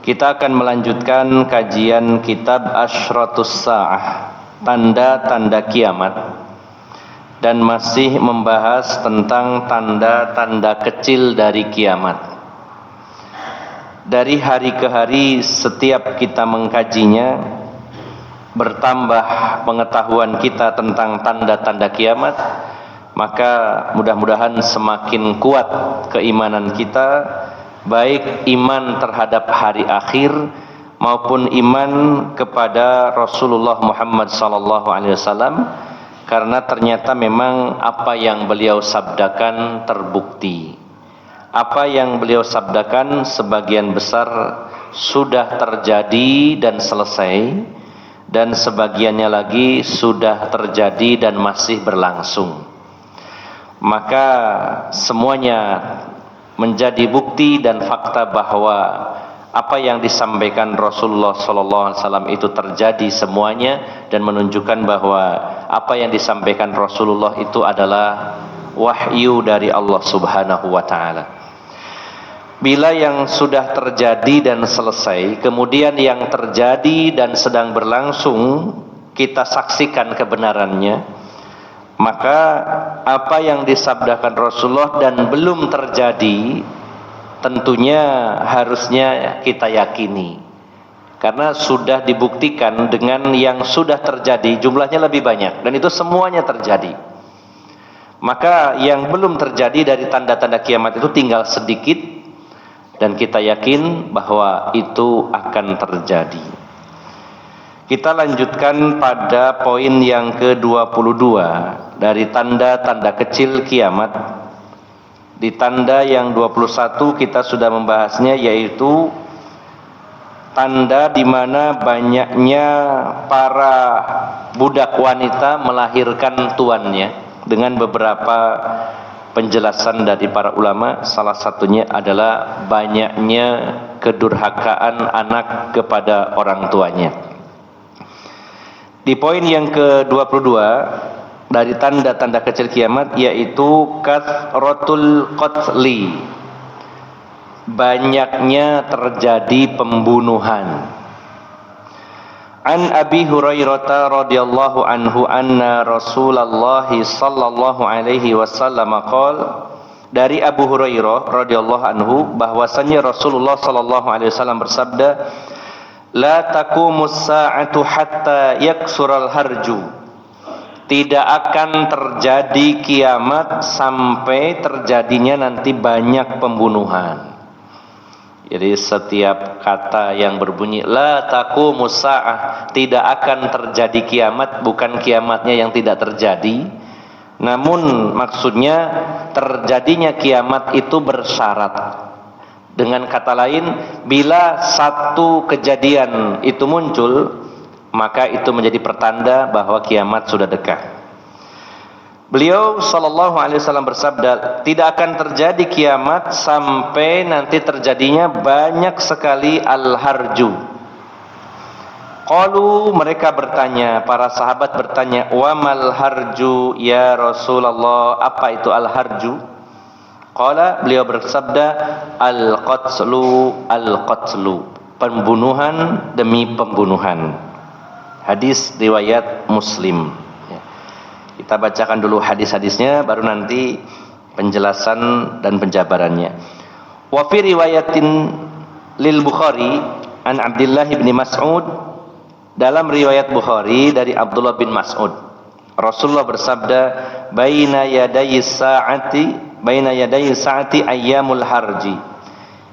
Kita akan melanjutkan kajian kitab Asyratus Sa'ah, tanda-tanda kiamat, dan masih membahas tentang tanda-tanda kecil dari kiamat. Dari hari ke hari setiap kita mengkajinya, bertambah pengetahuan kita tentang tanda-tanda kiamat, maka mudah-mudahan semakin kuat keimanan kita, baik iman terhadap hari akhir maupun iman kepada Rasulullah Muhammad SAW, karena ternyata memang apa yang beliau sabdakan terbukti. Apa yang beliau sabdakan sebagian besar sudah terjadi dan selesai, dan sebagiannya lagi sudah terjadi dan masih berlangsung. Maka semuanya menjadi bukti dan fakta bahwa apa yang disampaikan Rasulullah SAW itu terjadi semuanya, dan menunjukkan bahwa apa yang disampaikan Rasulullah itu adalah wahyu dari Allah Subhanahu wa Ta'ala. Bila yang sudah terjadi dan selesai, kemudian yang terjadi dan sedang berlangsung kita saksikan kebenarannya, maka apa yang disabdakan Rasulullah dan belum terjadi tentunya harusnya kita yakini, karena sudah dibuktikan dengan yang sudah terjadi jumlahnya lebih banyak, dan itu semuanya terjadi. Maka yang belum terjadi dari tanda-tanda kiamat itu tinggal sedikit, dan kita yakin bahwa itu akan terjadi. Kita lanjutkan pada poin yang ke-22 dari tanda-tanda kecil kiamat. Di tanda yang 21 kita sudah membahasnya, yaitu tanda di mana banyaknya para budak wanita melahirkan tuannya, dengan beberapa penjelasan dari para ulama. Salah satunya adalah banyaknya kedurhakaan anak kepada orang tuanya. Di poin yang ke-22 dari tanda-tanda kecil kiamat, yaitu kathratul qatli, banyaknya terjadi pembunuhan. An Abi Hurairah radhiyallahu anhu anna Rasulullah sallallahu alaihi wasallam qala, dari Abu Hurairah radhiyallahu anhu bahwasanya Rasulullah sallallahu alaihi wasallam bersabda, la taqumus sa'atu hatta yaksural harju, tidak akan terjadi kiamat sampai terjadinya nanti banyak pembunuhan. Jadi setiap kata yang berbunyi la taqumus sa'ah, tidak akan terjadi kiamat, bukan kiamatnya yang tidak terjadi, namun maksudnya terjadinya kiamat itu bersyarat. Dengan kata lain, bila satu kejadian itu muncul, maka itu menjadi pertanda bahwa kiamat sudah dekat. Beliau sallallahu alaihi wasallam bersabda, tidak akan terjadi kiamat sampai nanti terjadinya banyak sekali al-harju. Qalu, mereka bertanya, para sahabat bertanya, wa mal harju ya Rasulullah, apa itu al-harju? Qala, beliau bersabda, al-qatlu, pembunuhan demi pembunuhan. Hadis riwayat Muslim. Kita bacakan dulu hadis-hadisnya, baru nanti penjelasan dan penjabarannya. Wa fi riwayatin lil Bukhari an Abdullah bin Mas'ud, dalam riwayat Bukhari dari Abdullah bin Mas'ud, Rasulullah bersabda, baina yaday sa'ati ayyamul harji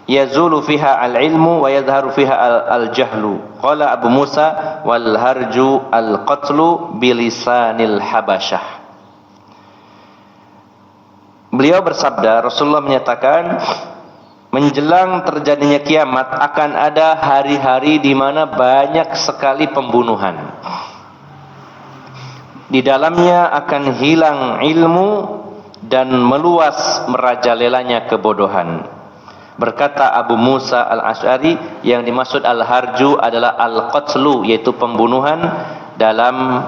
yazulu fiha al-ilmu wa yadhharu fiha al-jahlu. Qala Abu Musa, wal harju al-qatlu bilisanil habasyah. Beliau bersabda, Rasulullah menyatakan, menjelang terjadinya kiamat akan ada hari-hari di mana banyak sekali pembunuhan. Di dalamnya akan hilang ilmu dan meluas merajalelanya kebodohan. Berkata Abu Musa al-Asy'ari, yang dimaksud al-harju adalah al-qatlu, yaitu pembunuhan dalam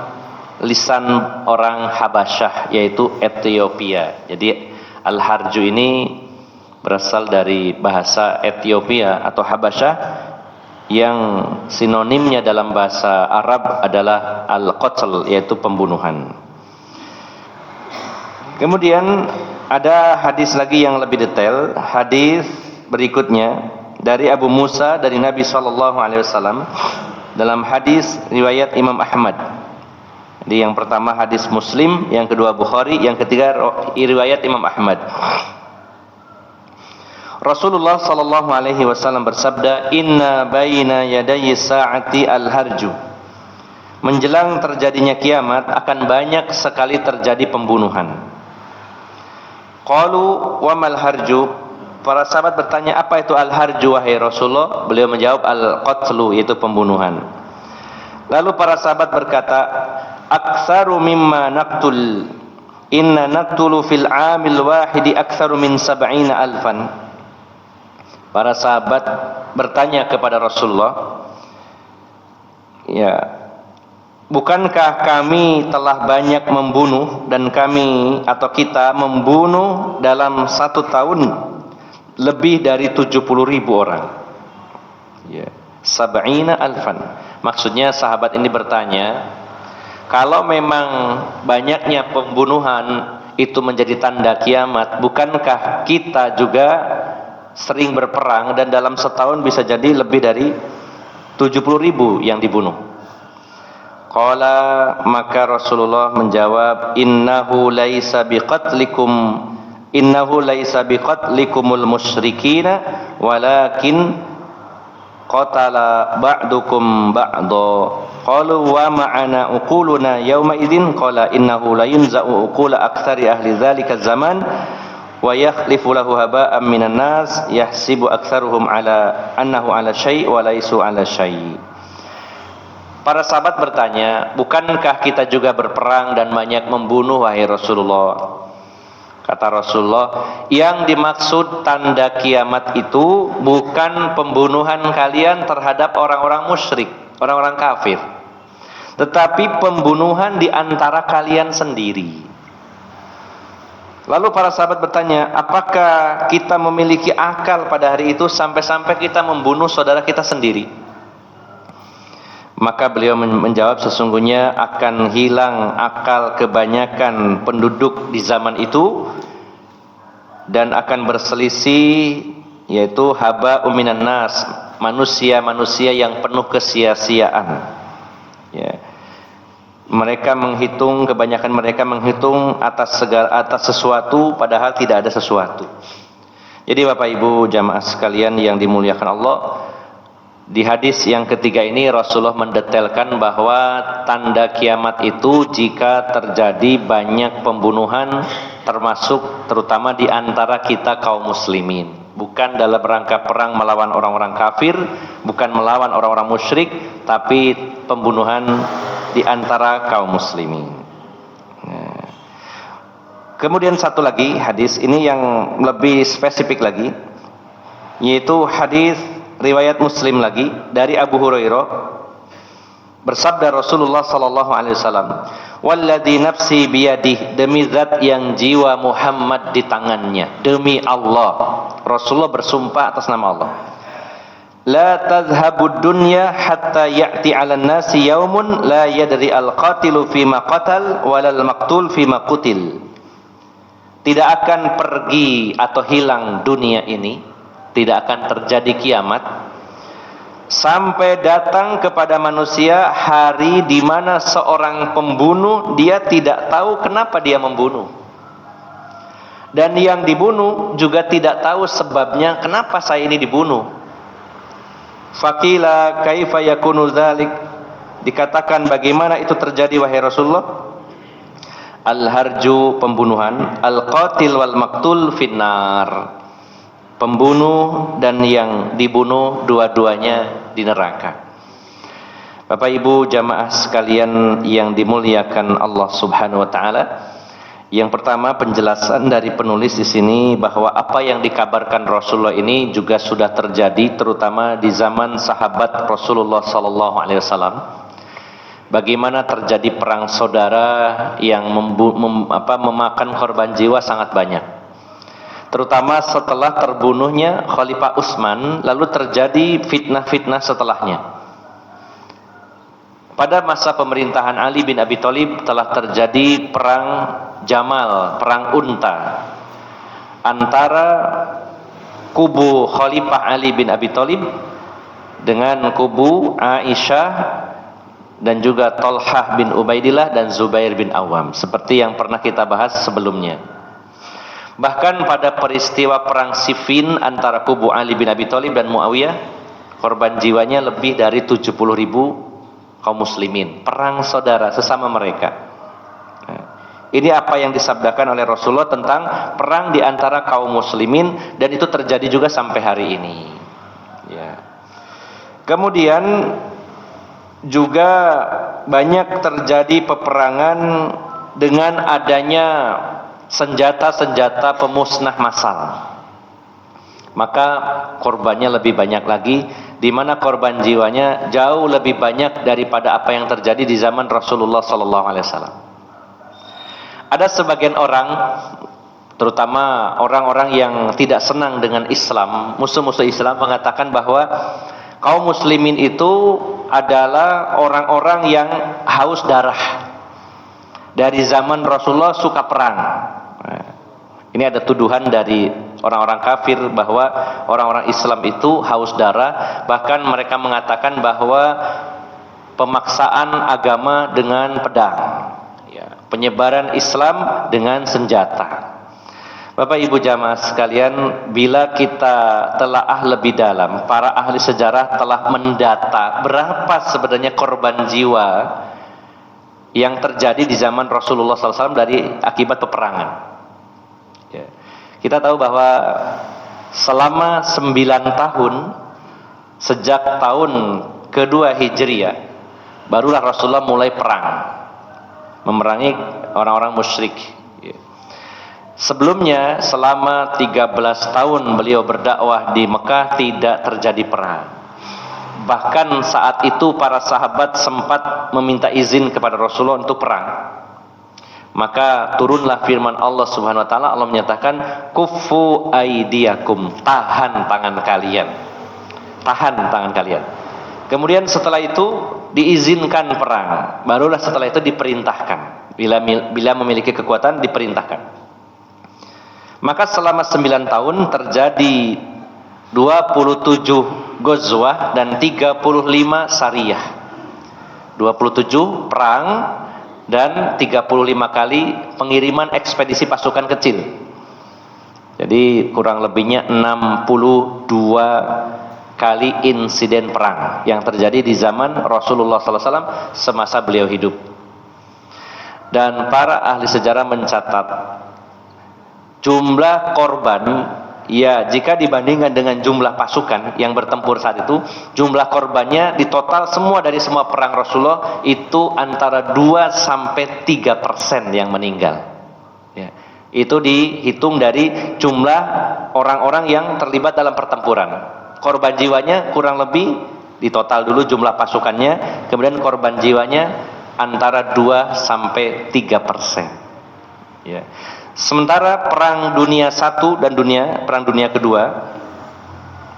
lisan orang Habasyah, yaitu Ethiopia. Jadi al-harju ini berasal dari bahasa Ethiopia atau Habasyah, yang sinonimnya dalam bahasa Arab adalah al-qatl, yaitu pembunuhan. Kemudian ada hadis lagi yang lebih detail. Hadis berikutnya dari Abu Musa dari Nabi SAW dalam hadis riwayat Imam Ahmad. Jadi yang pertama hadis Muslim, yang kedua Bukhari, yang ketiga riwayat Imam Ahmad. Rasulullah SAW bersabda, "Inna baina yadayi sa'ati al-harju." Menjelang terjadinya kiamat akan banyak sekali terjadi pembunuhan. Qalu wa mal harju? Para sahabat bertanya, apa itu al-harju wahai Rasulullah? Beliau menjawab, al-qatlu, yaitu pembunuhan. Lalu para sahabat berkata, aktsaru mimma naqtul. Inna naqtulu fil 'amil wahidi aktsaru min 70 alfan. Para sahabat bertanya kepada Rasulullah, ya, bukankah kami telah banyak membunuh dan kami atau kita membunuh dalam 1 tahun lebih dari 70.000 orang. Ya, 70 alfan. Maksudnya sahabat ini bertanya, kalau memang banyaknya pembunuhan itu menjadi tanda kiamat, bukankah kita juga sering berperang dan dalam setahun bisa jadi lebih dari 70.000 yang dibunuh? Qala, maka Rasulullah menjawab, innahu laisa biqatlikumul musyrikina walakin qatala ba'dukum ba'da. Qalu wa ma'ana uquluna yawma idzin qala innahu la yunza'u uqula aktsari ahli dzalika zaman wa yakhlifu lahu haba'an minan nas yahsibu aktsaruhum ala annahu ala syai' wa laisu ala syai'. Para sahabat bertanya, bukankah kita juga berperang dan banyak membunuh wahai Rasulullah? Kata Rasulullah, yang dimaksud tanda kiamat itu bukan pembunuhan kalian terhadap orang-orang musyrik, orang-orang kafir, tetapi pembunuhan di antara kalian sendiri. Lalu para sahabat bertanya, apakah kita memiliki akal pada hari itu sampai-sampai kita membunuh saudara kita sendiri? Maka beliau menjawab, sesungguhnya akan hilang akal kebanyakan penduduk di zaman itu dan akan berselisih, yaitu haba uminan nas, manusia-manusia yang penuh kesia-siaan. Ya. Mereka menghitung, kebanyakan mereka menghitung atas sesuatu padahal tidak ada sesuatu. Jadi Bapak Ibu jamaah sekalian yang dimuliakan Allah, di hadis yang ketiga ini Rasulullah mendetailkan bahwa tanda kiamat itu jika terjadi banyak pembunuhan, termasuk terutama di antara kita kaum muslimin. Bukan dalam rangka perang melawan orang-orang kafir, bukan melawan orang-orang musyrik, tapi pembunuhan di antara kaum muslimin. Nah. Kemudian satu lagi hadis ini yang lebih spesifik lagi, yaitu hadis riwayat Muslim lagi dari Abu Hurairah, bersabda Rasulullah sallallahu alaihi wasallam, "Walladzi nafsi biyadihi," demi zat yang jiwa Muhammad di tangannya, demi Allah. Rasulullah bersumpah atas nama Allah. La tadhhabud dunya hatta ya'ti 'alan nasi yaumun la yadri al-qatilu fima qatal walal maqtul fima qutil. Tidak akan pergi atau hilang dunia ini, tidak akan terjadi kiamat sampai datang kepada manusia hari di mana seorang pembunuh dia tidak tahu kenapa dia membunuh, dan yang dibunuh juga tidak tahu sebabnya kenapa saya ini dibunuh. Faqila kaifa yakunu dzalik, dikatakan bagaimana itu terjadi wahai Rasulullah? Al-harju, pembunuhan, al-qatil wal maqtul finnar, pembunuh dan yang dibunuh dua-duanya di neraka. Bapak Ibu jamaah sekalian yang dimuliakan Allah Subhanahu wa taala, yang pertama penjelasan dari penulis di sini bahwa apa yang dikabarkan Rasulullah ini juga sudah terjadi terutama di zaman sahabat Rasulullah sallallahu alaihi wasallam. Bagaimana terjadi perang saudara yang memakan korban jiwa sangat banyak. terutama setelah terbunuhnya Khalifah Utsman, lalu terjadi fitnah-fitnah setelahnya. Pada masa pemerintahan Ali bin Abi Thalib telah terjadi perang Jamal, perang Unta, antara kubu Khalifah Ali bin Abi Thalib dengan kubu Aisyah dan juga Thalhah bin Ubaidillah dan Zubair bin Awam, seperti yang pernah kita bahas sebelumnya. Bahkan pada peristiwa perang Siffin antara kubu Ali bin Abi Thalib dan Muawiyah, korban jiwanya lebih dari 70.000 kaum muslimin, perang saudara sesama mereka. Ini apa yang disabdakan oleh Rasulullah tentang perang di antara kaum muslimin, dan itu terjadi juga sampai hari ini. Ya. Kemudian juga banyak terjadi peperangan dengan adanya senjata-senjata pemusnah massal. Maka korbannya lebih banyak lagi, di mana korban jiwanya jauh lebih banyak daripada apa yang terjadi di zaman Rasulullah SAW. Ada sebagian orang, terutama orang-orang yang tidak senang dengan Islam, musuh-musuh Islam, mengatakan bahwa kaum muslimin itu adalah orang-orang yang haus darah. Dari zaman Rasulullah suka perang. Ini ada tuduhan dari orang-orang kafir bahwa orang-orang Islam itu haus darah. Bahkan mereka mengatakan bahwa pemaksaan agama dengan pedang, penyebaran Islam dengan senjata. Bapak Ibu jamaah sekalian, bila kita telaah lebih dalam, para ahli sejarah telah mendata berapa sebenarnya korban jiwa yang terjadi di zaman Rasulullah SAW dari akibat peperangan. Ya. Kita tahu bahwa selama 9 tahun sejak tahun kedua Hijriah, barulah Rasulullah mulai perang, memerangi orang-orang musyrik. Sebelumnya selama 13 tahun beliau berdakwah di Mekah tidak terjadi perang. Bahkan saat itu para sahabat sempat meminta izin kepada Rasulullah untuk perang. Maka turunlah firman Allah Subhanahu wa taala. Allah menyatakan, "Kuffu aidiyakum", tahan tangan kalian. Tahan tangan kalian. Kemudian setelah itu diizinkan perang. Barulah setelah itu diperintahkan. Bila memiliki kekuatan diperintahkan. Maka selama 9 tahun terjadi 27 ghazwah dan 35 sariyah. 27 perang dan 35 kali pengiriman ekspedisi pasukan kecil. Jadi kurang lebihnya 62 kali insiden perang yang terjadi di zaman Rasulullah SAW semasa beliau hidup. Dan para ahli sejarah mencatat jumlah korban, ya jika dibandingkan dengan jumlah pasukan yang bertempur saat itu, jumlah korbannya di total semua dari semua perang Rasulullah itu antara 2-3% yang meninggal. Ya. Itu dihitung dari jumlah orang-orang yang terlibat dalam pertempuran. Korban jiwanya kurang lebih di total dulu jumlah pasukannya, kemudian korban jiwanya antara 2-3%. Ya. Sementara perang dunia 1 dan perang dunia kedua,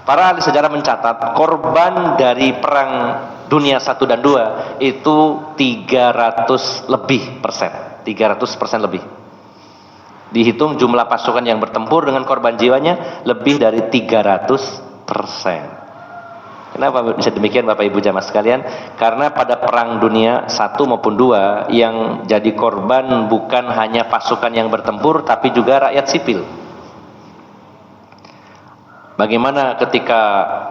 para ahli sejarah mencatat korban dari perang dunia 1 dan 2 itu 300% lebih. Dihitung jumlah pasukan yang bertempur dengan korban jiwanya lebih dari 300%. Kenapa bisa demikian Bapak Ibu jamaah sekalian? Karena pada perang dunia 1 maupun 2 yang jadi korban bukan hanya pasukan yang bertempur, tapi juga rakyat sipil. Bagaimana ketika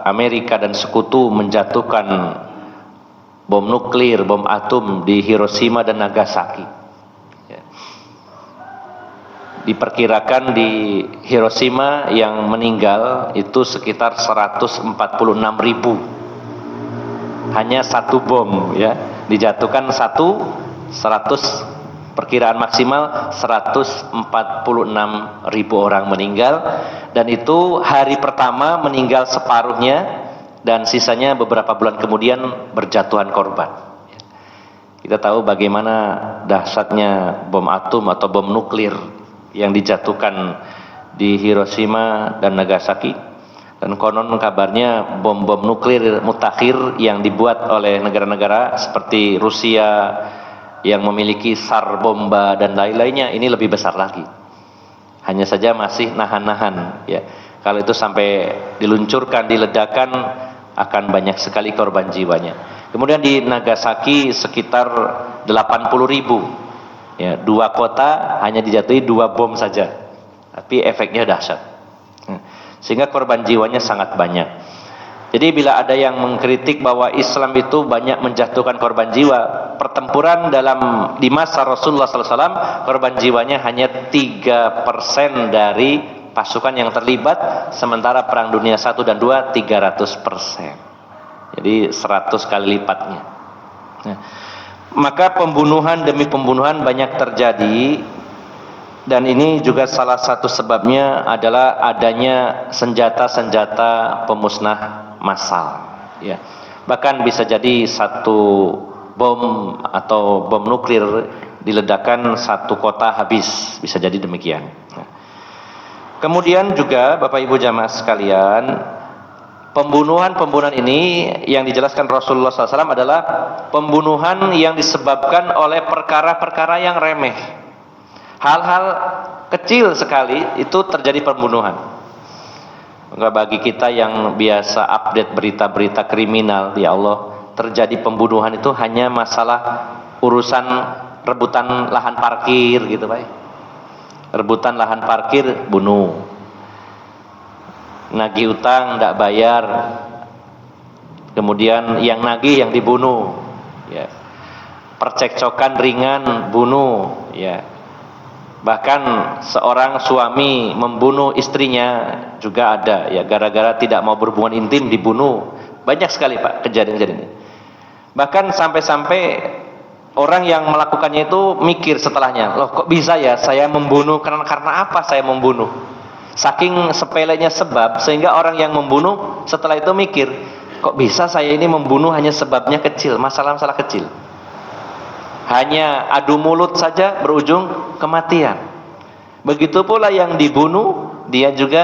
Amerika dan sekutu menjatuhkan bom nuklir, bom atom di Hiroshima dan Nagasaki. Diperkirakan di Hiroshima yang meninggal itu sekitar 146.000. Hanya satu bom ya dijatuhkan 100, perkiraan maksimal 146.000 orang meninggal, dan itu hari pertama meninggal separuhnya dan sisanya beberapa bulan kemudian berjatuhan korban. Kita tahu bagaimana dahsyatnya bom atom atau bom nuklir yang dijatuhkan di Hiroshima dan Nagasaki. Dan konon kabarnya bom-bom nuklir mutakhir yang dibuat oleh negara-negara seperti Rusia yang memiliki SAR bomba dan lain-lainnya ini lebih besar lagi. Hanya saja masih nahan-nahan ya. Kalau itu sampai diluncurkan, diledakkan akan banyak sekali korban jiwanya. Kemudian di Nagasaki sekitar 80.000 ya, 2 kota hanya dijatuhi 2 bom saja. Tapi efeknya dahsyat. Sehingga korban jiwanya sangat banyak. Jadi bila ada yang mengkritik bahwa Islam itu banyak menjatuhkan korban jiwa, pertempuran di masa Rasulullah SAW korban jiwanya hanya 3% dari pasukan yang terlibat, sementara perang dunia 1 dan 2 300%. Jadi 100 kali lipatnya. Nah, maka pembunuhan demi pembunuhan banyak terjadi. Dan ini juga salah satu sebabnya adalah adanya senjata-senjata pemusnah massal. Ya. Bahkan bisa jadi satu bom atau bom nuklir diledakkan satu kota habis, bisa jadi demikian. Nah. Kemudian juga Bapak Ibu jamaah sekalian, pembunuhan ini yang dijelaskan Rasulullah SAW adalah pembunuhan yang disebabkan oleh perkara-perkara yang remeh. Hal-hal kecil sekali itu terjadi pembunuhan. Enggak, bagi kita yang biasa update berita-berita kriminal, ya Allah, terjadi pembunuhan itu hanya masalah urusan rebutan lahan parkir gitu, Pak. Rebutan lahan parkir bunuh. Nagih utang enggak bayar. Kemudian yang nagih yang dibunuh, ya. Percekcokan ringan bunuh, ya. Bahkan seorang suami membunuh istrinya juga ada ya, gara-gara tidak mau berhubungan intim dibunuh. Banyak sekali Pak kejadian-kejadian ini. Bahkan sampai-sampai orang yang melakukannya itu mikir setelahnya, loh kok bisa ya saya membunuh, karena apa saya membunuh? Saking sepelenya sebab sehingga orang yang membunuh setelah itu mikir, kok bisa saya ini membunuh hanya sebabnya kecil, masalah-masalah kecil. Hanya adu mulut saja berujung kematian. Begitu pula yang dibunuh, dia juga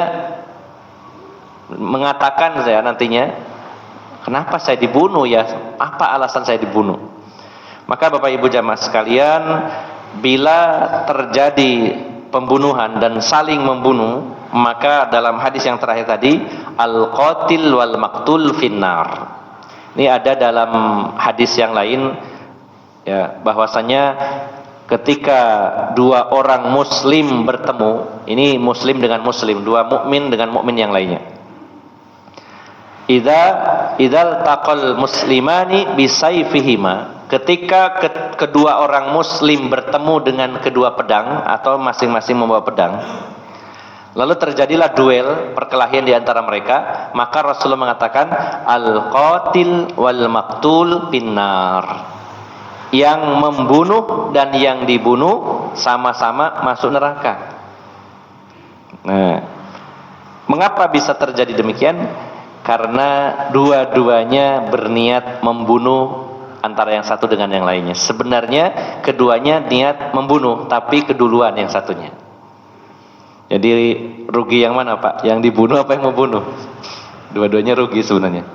mengatakan saya nantinya, kenapa saya dibunuh ya? Apa alasan saya dibunuh? Maka Bapak Ibu jamaah sekalian, bila terjadi pembunuhan dan saling membunuh, maka dalam hadis yang terakhir tadi, al-qatil wal maqtul finnar. Ini ada dalam hadis yang lain ya, bahwasanya ketika dua orang muslim bertemu, ini muslim dengan muslim, dua mukmin dengan mukmin yang lainnya. Idzal taqal muslimani bisayfihima, ketika kedua orang muslim bertemu dengan kedua pedang atau masing-masing membawa pedang, lalu terjadilah duel, perkelahian di antara mereka, maka Rasulullah mengatakan al-qatil wal maqtul finnar. Yang membunuh dan yang dibunuh sama-sama masuk neraka. Nah, mengapa bisa terjadi demikian? Karena dua-duanya berniat membunuh antara yang satu dengan yang lainnya. Sebenarnya keduanya niat membunuh, tapi keduluan yang satunya. Jadi rugi yang mana Pak? Yang dibunuh apa yang membunuh? Dua-duanya rugi sebenarnya.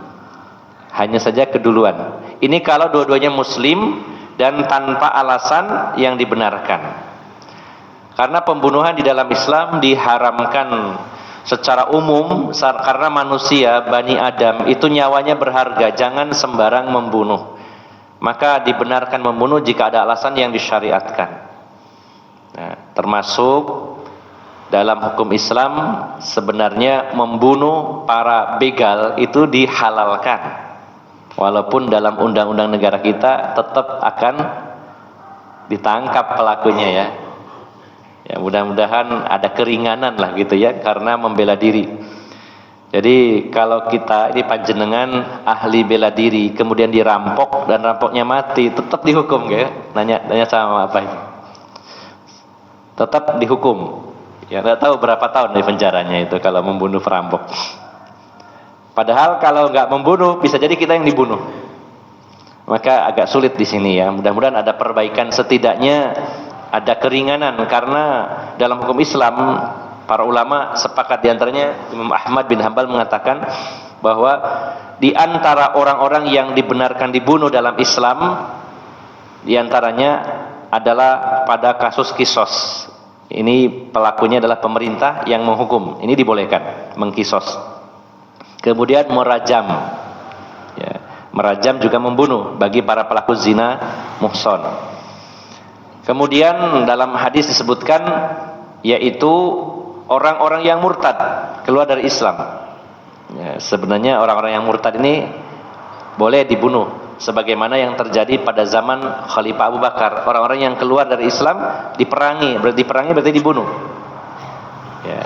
Hanya saja keduluan. Ini kalau dua-duanya muslim dan tanpa alasan yang dibenarkan. Karena pembunuhan di dalam Islam diharamkan secara umum, karena manusia Bani Adam itu nyawanya berharga, jangan sembarang membunuh. Maka dibenarkan membunuh jika ada alasan yang disyariatkan. Nah, termasuk dalam hukum Islam sebenarnya membunuh para begal itu dihalalkan. Walaupun dalam undang-undang negara kita tetap akan ditangkap pelakunya ya. Ya mudah-mudahan ada keringanan lah gitu ya, karena membela diri. Jadi kalau kita ini panjenengan ahli bela diri kemudian dirampok dan rampoknya mati, tetap dihukum ya. Nanya sama apa itu? Tetap dihukum. Ya nggak tahu berapa tahun di penjaranya itu kalau membunuh perampok. Padahal kalau nggak membunuh bisa jadi kita yang dibunuh. Maka agak sulit di sini ya. Mudah-mudahan ada perbaikan, setidaknya ada keringanan, karena dalam hukum Islam Para ulama sepakat, diantaranya Imam Ahmad bin Hanbal mengatakan bahwa di antara orang-orang yang dibenarkan dibunuh dalam Islam, diantaranya adalah pada kasus kisos. Ini pelakunya adalah pemerintah yang menghukum. Ini dibolehkan mengkisos. Kemudian merajam, ya, merajam juga membunuh bagi para pelaku zina muhson. Kemudian dalam hadis disebutkan yaitu orang-orang yang murtad keluar dari Islam. Ya, sebenarnya orang-orang yang murtad ini boleh dibunuh, sebagaimana yang terjadi pada zaman Khalifah Abu Bakar. Orang-orang yang keluar dari Islam diperangi berarti dibunuh. Ya.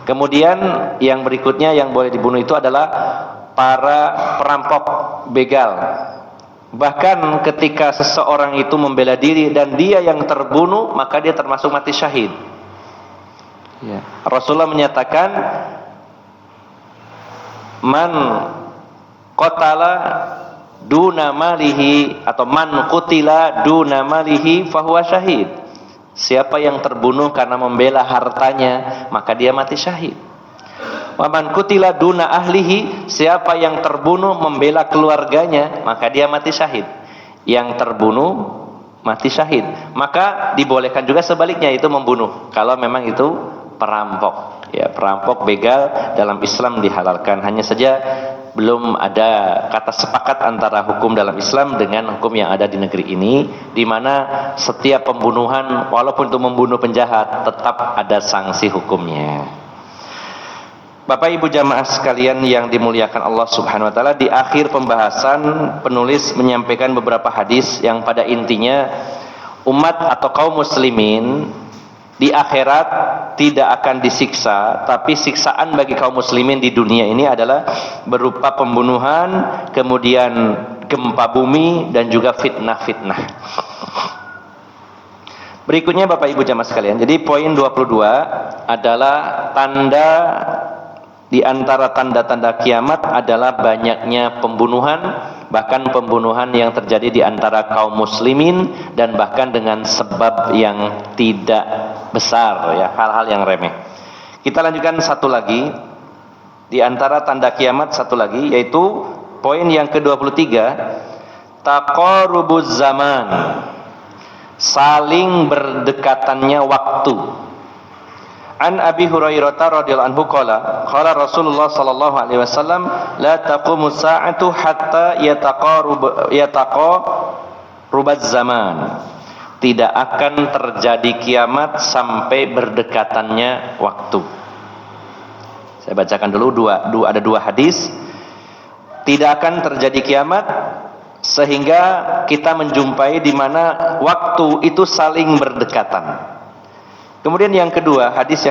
Kemudian yang berikutnya yang boleh dibunuh itu adalah para perampok, begal. Bahkan ketika seseorang itu membela diri dan dia yang terbunuh, maka dia termasuk mati syahid. Ya. Rasulullah menyatakan, man qatala duna malihi atau man qutila duna malihi fahuwa syahid. Siapa yang terbunuh karena membela hartanya, maka dia mati syahid. Wa man qutila duna ahlihi, siapa yang terbunuh membela keluarganya, maka dia mati syahid. Yang terbunuh mati syahid. Maka dibolehkan juga sebaliknya, itu membunuh kalau memang itu perampok. Ya, perampok, begal dalam Islam dihalalkan. Hanya saja belum ada kata sepakat antara hukum dalam Islam dengan hukum yang ada di negeri ini, di mana setiap pembunuhan walaupun itu membunuh penjahat tetap ada sanksi hukumnya. Bapak Ibu jamaah sekalian yang dimuliakan Allah Subhanahu wa taala, di akhir pembahasan penulis menyampaikan beberapa hadis yang pada intinya umat atau kaum muslimin di akhirat tidak akan disiksa, tapi siksaan bagi kaum muslimin di dunia ini adalah berupa pembunuhan, kemudian gempa bumi, dan juga fitnah-fitnah. Berikutnya Bapak Ibu jamaah sekalian, jadi poin 22 adalah tanda, di antara tanda-tanda kiamat adalah banyaknya pembunuhan, bahkan pembunuhan yang terjadi di antara kaum muslimin, dan bahkan dengan sebab yang tidak besar, ya, hal-hal yang remeh. Kita lanjutkan satu lagi, di antara tanda kiamat satu lagi, yaitu poin yang ke-23, taqarubuz zaman, saling berdekatannya waktu. An Abi Hurairah radhiyallahu anhu qala Rasulullah sallallahu alaihi wasallam la taqumu sa'atu hatta yataqarubaz zaman. Tidak akan terjadi kiamat sampai berdekatannya waktu. Saya bacakan dulu ada dua hadis. Tidak akan terjadi kiamat sehingga kita menjumpai di mana waktu itu saling berdekatan. Kemudian yang kedua, hadis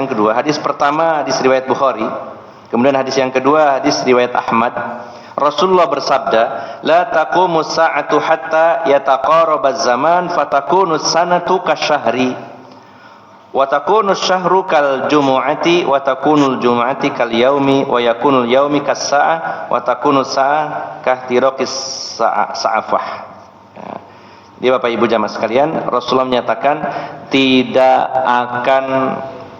pertama hadis riwayat Bukhari, kemudian hadis yang kedua hadis riwayat Ahmad. Rasulullah bersabda, la taqumu sa'atu hatta yataqarabaz zaman fatakunu sanatu kasyahri wa takunu syahru kal jumu'ati wa takunu jumu'ati kal yaumi wa yakunu yaumi kas sa'ah wa takunu sa'ah kahtiraqis sa'afah. Jadi Bapak Ibu jamaah sekalian, Rasulullah menyatakan tidak akan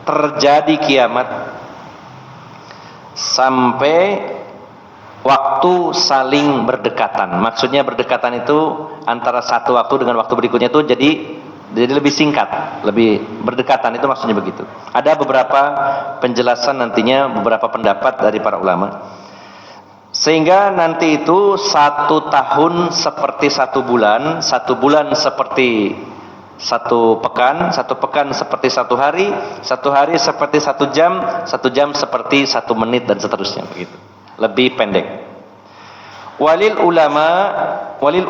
terjadi kiamat sampai waktu saling berdekatan. Maksudnya berdekatan itu antara satu waktu dengan waktu berikutnya itu jadi lebih singkat, lebih berdekatan, itu maksudnya begitu. Ada beberapa penjelasan nantinya, beberapa pendapat dari para ulama. Sehingga nanti itu 1 tahun seperti 1 bulan, 1 bulan seperti 1 pekan, 1 pekan seperti 1 hari, 1 hari seperti 1 jam, 1 jam seperti 1 menit, dan seterusnya begitu. Lebih pendek. Walil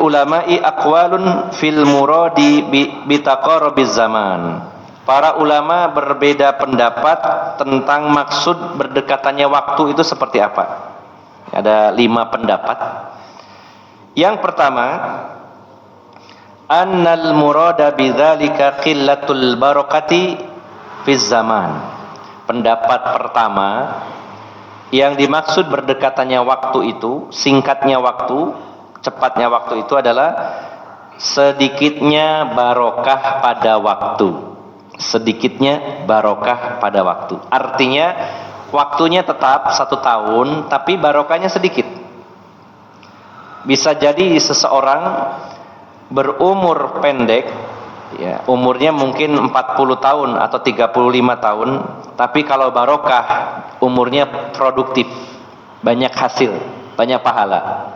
ulama'i aqwalun fil muradi bitaqarubiz zaman. Para ulama berbeda pendapat tentang maksud berdekatannya waktu itu seperti apa. Ada 5 pendapat. Yang pertama, annal murada bidzalika qillatul barakati fiz zaman. Pendapat pertama, yang dimaksud berdekatannya waktu itu, singkatnya waktu, cepatnya waktu itu adalah sedikitnya barokah pada waktu. sedikitnya barokah pada waktu. Artinya waktunya tetap 1 tahun, tapi barokahnya sedikit. Bisa jadi seseorang berumur pendek, ya, umurnya mungkin 40 tahun atau 35 tahun, tapi kalau barokah umurnya produktif, banyak hasil, banyak pahala.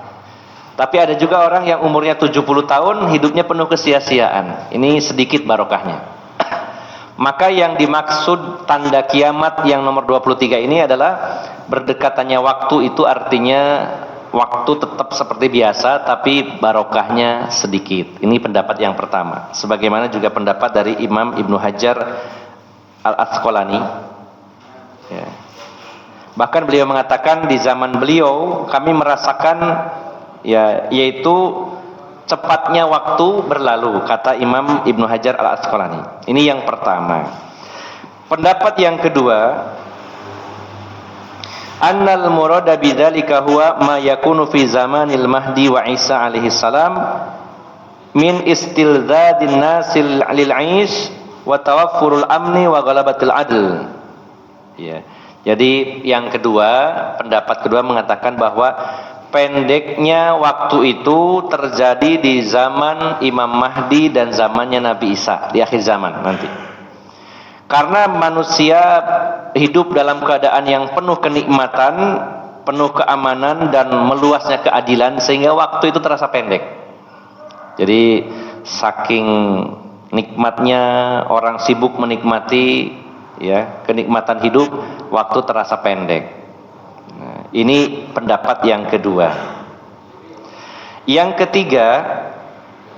Tapi ada juga orang yang umurnya 70 tahun, hidupnya penuh kesia-siaan. Ini sedikit barokahnya. Maka yang dimaksud tanda kiamat yang nomor 23 ini adalah berdekatannya waktu, itu artinya waktu tetap seperti biasa tapi barokahnya sedikit. Ini pendapat yang pertama. Sebagaimana juga pendapat dari Imam Ibnu Hajar Al-Asqalani. Ya. Bahkan beliau mengatakan di zaman beliau kami merasakan, ya, yaitu cepatnya waktu berlalu, kata Imam Ibnu Hajar Al-Asqalani. Ini yang pertama. Pendapat yang kedua, annal murada bidzalika huwa ma yakunu fi zamanil mahdi wa Isa alaihi salam min istilzadin nasil lil 'aish wa tawaffurul amni wa ghalabatil adl. Ya. Jadi yang kedua, pendapat kedua mengatakan bahwa pendeknya waktu itu terjadi di zaman Imam Mahdi dan zamannya Nabi Isa di akhir zaman nanti. Karena manusia hidup dalam keadaan yang penuh kenikmatan, penuh keamanan dan meluasnya keadilan, sehingga waktu itu terasa pendek. Jadi saking nikmatnya orang sibuk menikmati, ya, kenikmatan hidup, waktu terasa pendek. Nah, ini pendapat yang kedua. Yang ketiga,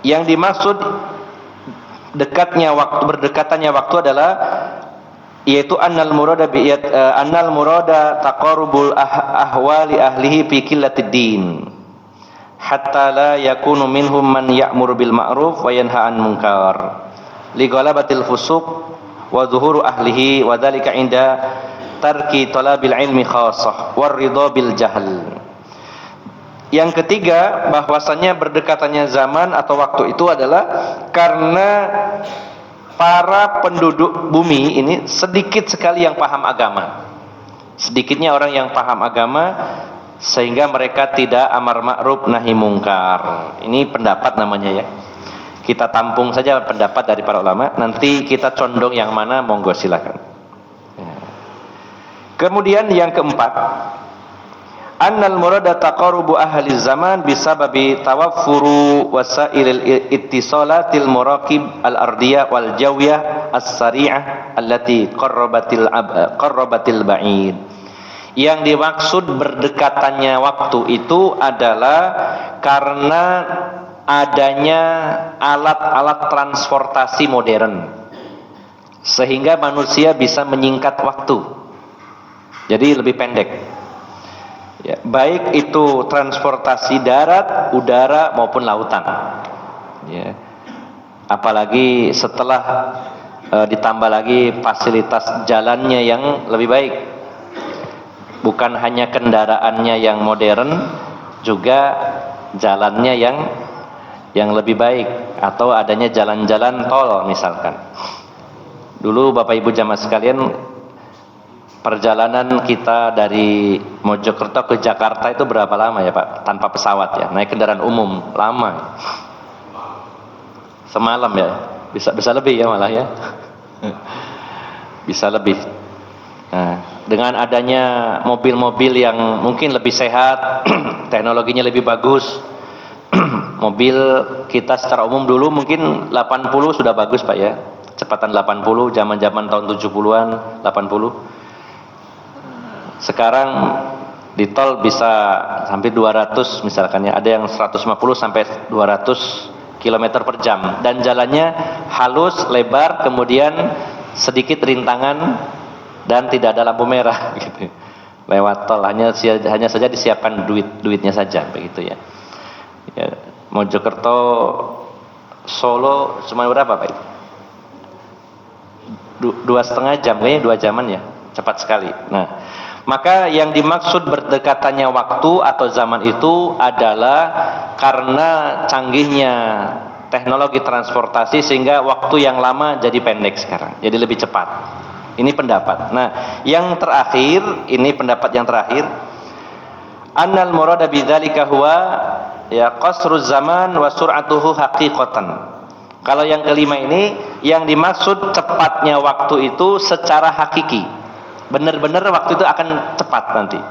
yang dimaksud berdekatannya waktu adalah yaitu annal murada taqarrubul ahwali ahlihi fi qillatid din hatta la yakunu minhum man ya'muru bil ma'ruf wa yanha 'anil munkar li ghalabatil fusuq wa zuhuru ahlihi wa dzalika inda tarki talabil ilmi khassah war ridha bil jahl. Yang ketiga, bahwasanya berdekatannya zaman atau waktu itu adalah karena para penduduk bumi ini sedikit sekali yang paham agama. Sedikitnya orang yang paham agama, sehingga mereka tidak amar ma'ruf nahi mungkar. Ini pendapat namanya, ya. Kita tampung saja pendapat dari para ulama, nanti kita condong yang mana, monggo silakan. Kemudian yang keempat, annal murada taqarrubu ahli zaman bisababi tawaffuru wasailil ittisalatil muraqib al-ardiyah wal jawiyah as-sari'ah allati qarrabatil ba'id. Yang dimaksud berdekatannya waktu itu adalah karena adanya alat-alat transportasi modern, sehingga manusia bisa menyingkat waktu. Jadi lebih pendek, ya, baik itu transportasi darat, udara maupun lautan, ya. Apalagi setelah ditambah lagi fasilitas jalannya yang lebih baik, bukan hanya kendaraannya yang modern, juga jalannya yang lebih baik, atau adanya jalan-jalan tol misalkan. Dulu Bapak Ibu jamaah sekalian, perjalanan kita dari Mojokerto ke Jakarta itu berapa lama ya Pak? Tanpa pesawat, ya, naik kendaraan umum, lama. Semalam, ya, bisa lebih ya malah, ya. Bisa lebih. Nah, dengan adanya mobil-mobil yang mungkin lebih sehat, teknologinya lebih bagus, mobil kita secara umum dulu mungkin 80 sudah bagus Pak, ya. Kecepatan 80, zaman-zaman tahun 70-an, 80. Sekarang di tol bisa sampai 200 misalkan, ya, ada yang 150 sampai 200 km per jam, dan jalannya halus, lebar, kemudian sedikit rintangan dan tidak ada lampu merah gitu. Lewat tol hanya saja disiapkan duitnya saja, begitu, ya. Ya, Mojokerto Solo cuma berapa Pak? 2,5 jam, kayaknya 2 jaman, ya, cepat sekali. Nah, maka yang dimaksud berdekatannya waktu atau zaman itu adalah karena canggihnya teknologi transportasi sehingga waktu yang lama jadi pendek sekarang, jadi lebih cepat. Ini pendapat. Nah, yang terakhir, ini pendapat yang terakhir, annal murada bidzalika huwa ya qasruz zaman wa sur'atuhu haqiqatan. Kalau yang kelima ini, yang dimaksud cepatnya waktu itu secara hakiki. Benar-benar waktu itu akan cepat nanti.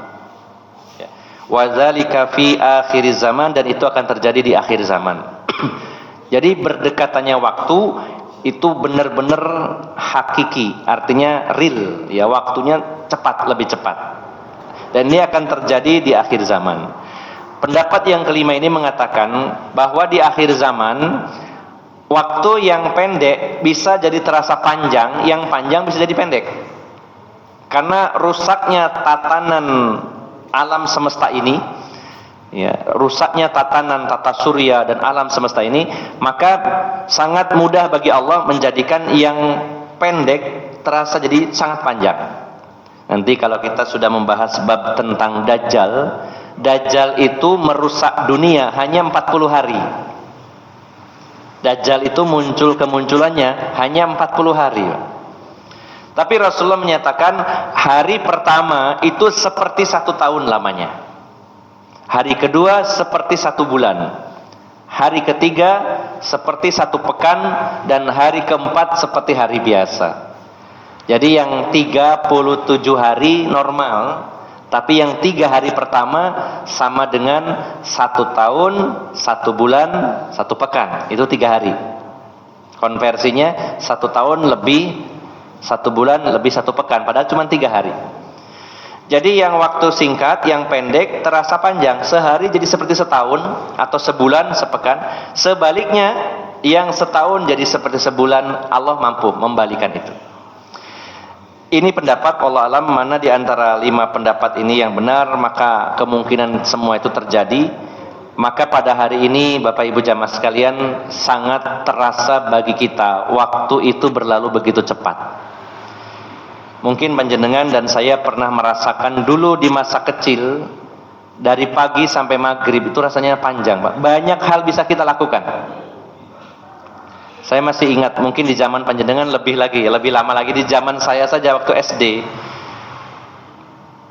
Ya. Wa dzalika fi akhir zaman, dan itu akan terjadi di akhir zaman. Jadi berdekatannya waktu itu benar-benar hakiki, artinya real, ya waktunya cepat, lebih cepat. Dan ini akan terjadi di akhir zaman. Pendapat yang kelima ini mengatakan bahwa di akhir zaman waktu yang pendek bisa jadi terasa panjang, yang panjang bisa jadi pendek. Karena rusaknya tatanan alam semesta ini, ya, rusaknya tatanan tata surya dan alam semesta ini, maka sangat mudah bagi Allah menjadikan yang pendek terasa jadi sangat panjang. Nanti kalau kita sudah membahas bab tentang Dajjal, Dajjal itu merusak dunia hanya 40 hari. Dajjal itu muncul kemunculannya hanya 40 hari. Tapi Rasulullah menyatakan hari pertama itu seperti 1 tahun lamanya. Hari kedua seperti 1 bulan. Hari ketiga seperti 1 pekan, dan hari keempat seperti hari biasa. Jadi yang 37 hari normal, tapi yang 3 hari pertama sama dengan 1 tahun, 1 bulan, 1 pekan. Itu 3 hari. Konversinya 1 tahun lebih 1 bulan lebih 1 pekan, padahal cuma 3 hari. Jadi yang waktu singkat, yang pendek terasa panjang. Sehari jadi seperti setahun, atau sebulan, sepekan. Sebaliknya, yang setahun jadi seperti sebulan. Allah mampu membalikan itu. Ini pendapat Allah alam, mana di antara 5 pendapat ini yang benar, maka kemungkinan semua itu terjadi. Maka pada hari ini Bapak Ibu jamaah sekalian, sangat terasa bagi kita waktu itu berlalu begitu cepat. Mungkin panjenengan dan saya pernah merasakan dulu di masa kecil, dari pagi sampai maghrib itu rasanya panjang, Pak. Banyak hal bisa kita lakukan. Saya masih ingat, mungkin di zaman panjenengan lebih lagi, lebih lama lagi. Di zaman saya saja waktu SD,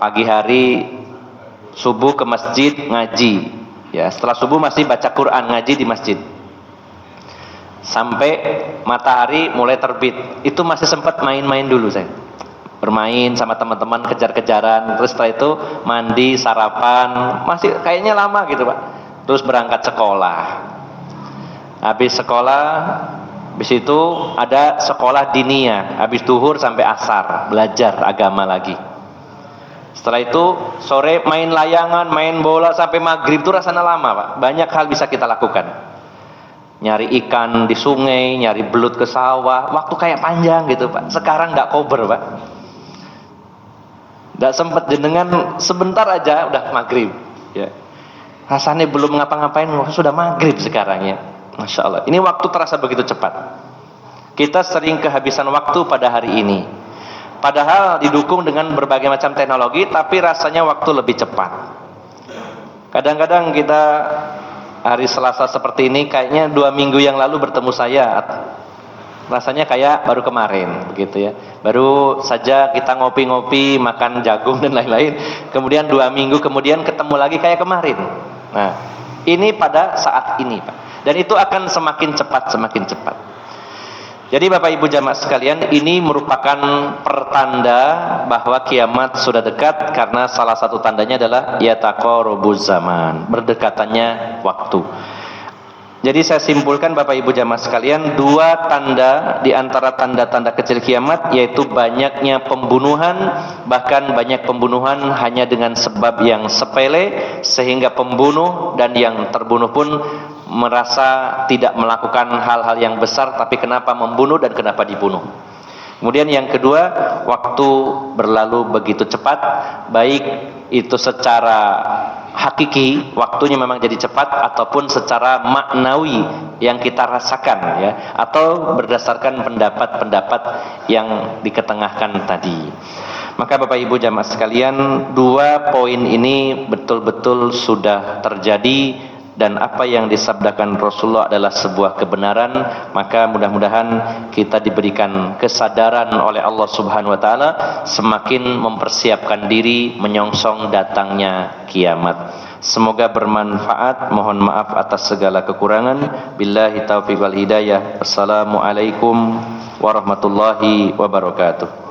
pagi hari subuh ke masjid ngaji, ya setelah subuh masih baca Quran, ngaji di masjid sampai matahari mulai terbit. Itu masih sempat main-main dulu saya, bermain sama teman-teman, kejar-kejaran. Terus setelah itu mandi, sarapan, masih kayaknya lama gitu Pak. Terus berangkat sekolah. Habis sekolah, habis itu ada sekolah diniyah, habis duhur sampai asar, belajar agama lagi. Setelah itu sore main layangan, main bola sampai maghrib. Itu rasanya lama Pak. Banyak hal bisa kita lakukan. Nyari ikan di sungai, nyari belut ke sawah. Waktu kayak panjang gitu Pak. Sekarang nggak kober Pak. Nggak sempat jenengan sebentar aja udah maghrib. Ya. Rasanya belum ngapa-ngapain, sudah maghrib sekarang ya. Masya Allah. Ini waktu terasa begitu cepat. Kita sering kehabisan waktu pada hari ini. Padahal didukung dengan berbagai macam teknologi, tapi rasanya waktu lebih cepat. Kadang-kadang kita hari Selasa seperti ini, kayaknya 2 minggu yang lalu bertemu saya. Rasanya kayak baru kemarin, begitu ya. Baru saja kita ngopi-ngopi, makan jagung dan lain-lain. Kemudian 2 minggu kemudian ketemu lagi kayak kemarin. Nah, ini pada saat ini Pak. Dan itu akan semakin cepat, semakin cepat. Jadi Bapak Ibu jamaah sekalian, ini merupakan pertanda bahwa kiamat sudah dekat, karena salah satu tandanya adalah yataqarrabuz zaman, berdekatannya waktu. Jadi saya simpulkan Bapak Ibu jamaah sekalian, 2 tanda di antara tanda-tanda kecil kiamat, yaitu banyaknya pembunuhan, bahkan banyak pembunuhan hanya dengan sebab yang sepele, sehingga pembunuh dan yang terbunuh pun merasa tidak melakukan hal-hal yang besar, tapi kenapa membunuh dan kenapa dibunuh. Kemudian yang kedua, waktu berlalu begitu cepat, baik itu secara hakiki, waktunya memang jadi cepat, ataupun secara maknawi yang kita rasakan ya, atau berdasarkan pendapat-pendapat yang diketengahkan tadi. Maka Bapak Ibu jamaah sekalian, 2 poin ini betul-betul sudah terjadi dan apa yang disabdakan Rasulullah adalah sebuah kebenaran, maka mudah-mudahan kita diberikan kesadaran oleh Allah Subhanahu wa taala semakin mempersiapkan diri menyongsong datangnya kiamat. Semoga bermanfaat. Mohon maaf atas segala kekurangan. Billahi taufiq wal hidayah. Assalamualaikum warahmatullahi wabarakatuh.